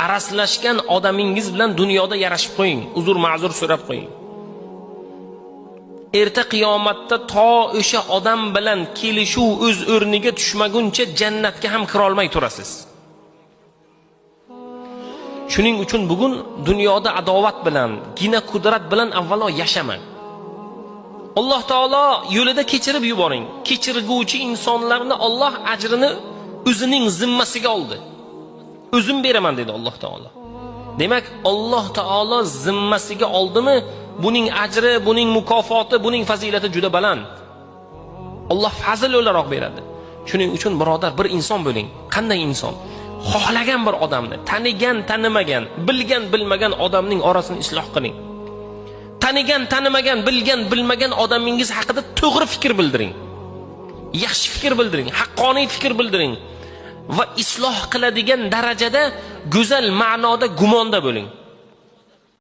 araslashgan odamingiz bilan dunyoda yarashib qo'ying, uzr ma'zur so'rab qo'ying. Erta qiyomatda to o'sha odam bilan kelishuv o'z o'rniga tushmaguncha jannatga ham kira olmay turasiz. Shuning uchun bugun dunyoda adovat bilan, gina qudrat bilan avvalo yashamang. Alloh taolo yo'lida kechirib yuboring. Kechirguvchi insonlarni Alloh ajrini o'zining zimmasiga oldi. O'zim beraman dedi Alloh taolo. Demak, Alloh taolo zimmasiga oldimi, buning ajri, buning mukofoti, buning fazilati juda baland. Alloh fazil o'laroq beradi. Shuning uchun birodar, bir inson bo'ling. Qanday inson? Xohlagan bir odamni, tanigan, tanimagan, bilgan, bilmagan odamning orasini isloh qiling. Tanigan, tanimagan, bilgan, bilmagan odamingiz haqida to'g'ri fikr bildiring. Yaxshi fikr bildiring, haqqoniy fikr bildiring va isloh qiladigan darajada go'zal ma'noda gumonda bo'ling.